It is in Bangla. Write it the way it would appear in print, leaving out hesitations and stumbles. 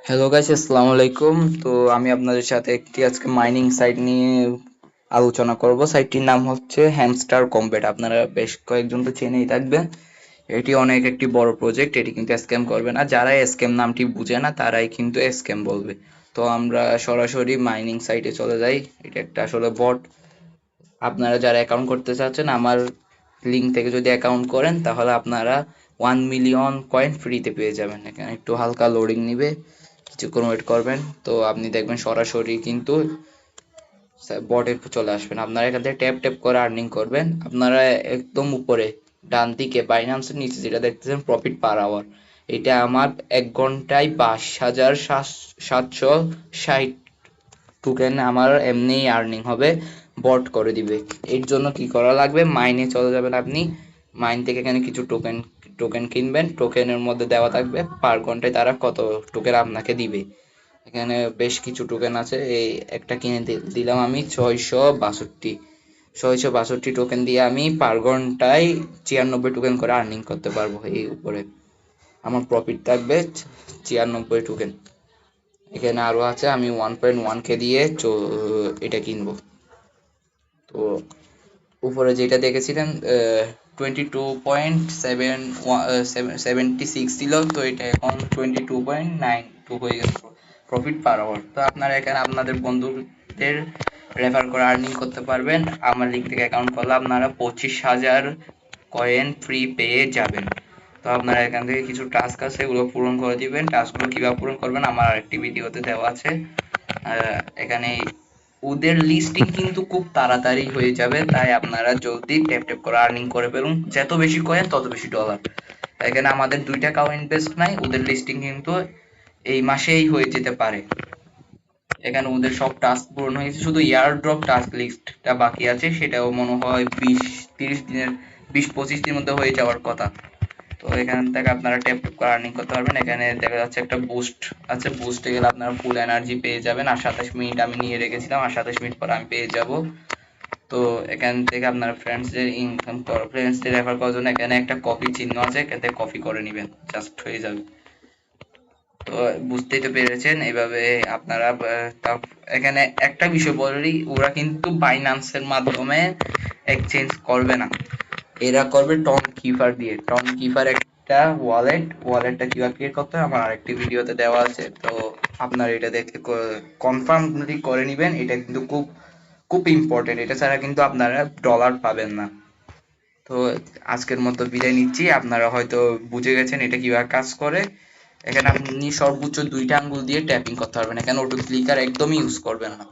হ্যালো গাইস, আসসালামু আলাইকুম। তো আমি আপনাদের সাথে একটি আজকে মাইনিং সাইট নিয়ে আলোচনা করব। সাইটটির নাম হচ্ছে হ্যামস্টার কম্বেট। আপনারা বেশ কয়েকজন তো চেনেই থাকবেন। এটি অনেক একটি বড় প্রজেক্ট। এটি কিন্তু স্ক্যাম করবে না। যারাই স্ক্যাম নামটি বুঝে না তারাই কিন্তু স্ক্যাম বলবে। তো আমরা সরাসরি মাইনিং সাইটে চলে যাই। এটা একটা আসলে বট। আপনারা যারা অ্যাকাউন্ট করতে চাচ্ছেন আমার লিঙ্ক থেকে যদি অ্যাকাউন্ট করেন তাহলে আপনারা 1 মিলিয়ন কয়েন ফ্রিতে পেয়ে যাবেন। এখানে একটু হালকা লোডিং নিবে, কিছুক্ষণ ওয়েট করবেন। তো আপনি দেখবেন সরাসরি কিন্তু বটে চলে আসবেন। আপনারা এখান থেকে ট্যাপ ট্যাপ করে আর্নিং করবেন। আপনারা একদম উপরে ডান দিকে বাইন্যান্সের নিচে যেটা দেখতেছেন প্রফিট পার আওয়ার, এটা আমার 1 ঘন্টায় 22,760 টোকেন আমার এমনি আর্নিং হবে, বট করে দিবে। এর জন্য কি করা লাগবে, মাইনে চলে যাবেন আপনি। মাইন থেকে এখানে কিছু টোকেন টোকেন কিনবেন। টোকেনের মধ্যে দেওয়া থাকবে পার ঘন্টায় তারা কত টোকেন আপনাকে দিবে। এখানে বেশ কিছু টোকেন আছে। এই একটা কিনে দিলাম আমি 662 টোকেন দিয়ে আমি পার ঘন্টায় 96 টোকেন করে আর্নিং করতে পারবো। এই উপরে আমার প্রফিট থাকবে 96 টোকেন। এখানে আরো আছে, আমি 1.1K দিয়ে এটা কিনবো। তো উপরে যেটা দেখেছিলেন 22.76 ছিল, তো এটা এখন 22.92 হয়ে গেছে প্রফিট পার আওয়ার। তো আপনারা এখানে আপনাদের বন্ধুদের রেফার করে আর্নিং করতে পারবেন। আমার লিঙ্ক থেকে অ্যাকাউন্ট করলে আপনারা 25,000 কয়েন ফ্রি পেয়ে যাবেন। তো আপনারা এখান থেকে কিছু টাস্ক আছে, এগুলো পূরণ করে দিবেন। টাস্কগুলো কিভাবে পূরণ করবেন আমার আরেকটি ভিডিওতে দেওয়া আছে। এখানে ওদের লিস্টিং কিন্তু খুব তাড়াতাড়ি হয়ে যাবে, তাই আপনারা জলদি ট্যাপ ট্যাপ করে আর্নিং করে ফেলুন। যত বেশি কয়েন তত বেশি ডলার। এখানে আমাদের 2 টাকাও ইনভেস্ট নাই, ওদের লিস্টিং কিন্তু এই মাসেই হয়ে যেতে পারে। এখানে ওদের সব টাস্ক পূরণ হয়েছে, শুধু এয়ার ড্রপ টাস্ক লিস্টটা বাকি আছে, সেটাও মনে হয় 20-30 দিনের 20-25 দিনের মধ্যে হয়ে যাওয়ার কথা। তো এখান থেকে আপনারা ট্যাপ ট্যাপ করে আর্নিং করতে পারবেন। এখানে দেখা যাচ্ছে একটা বুস্ট আছে, বুস্টে গেলে আপনারা ফুল এনার্জি পেয়ে যাবেন। আর 27 মিনিট আমি নিয়ে রেখেছিলাম, আর 27 মিনিট পর আমি পেয়ে যাব। তো এখান থেকে আপনারা ফ্রেন্ডসদের ইনকাম ফ্রেন্ডসদের রেফার করার জন্য এখানে একটা কপি চিহ্ন আছে, এখান থেকে কপি করে নেবেন, জাস্ট হয়ে যাবে। তো বুঝতেই তো পেরেছেন এইভাবে আপনারা এখানে একটা বিষয় বলি, ওরা কিন্তু বাইন্যান্সের মাধ্যমে এক্সচেঞ্জ করবে না, এরা করবে টন কিপার দিয়ে। টন কিপার একটা ওয়ালেটটা কিভাবে ক্রিয়েট করতে হয় আমার আরেকটি ভিডিওতে দেওয়া আছে। তো আপনার এটা দেখে কনফার্ম করে নেবেন। এটা কিন্তু খুব খুব ইম্পর্টেন্ট, এটা ছাড়া কিন্তু আপনারা ডলার পাবেন না। তো আজকের মতো বিদায় নিচ্ছি। আপনারা হয়তো বুঝে গেছেন এটা কিভাবে কাজ করে। এখানে আপনি সর্বোচ্চ 2টা আঙ্গুল দিয়ে ট্যাপিং করতে পারবেন। এখানে অটো ক্লিকার একদমই ইউজ করবেন না।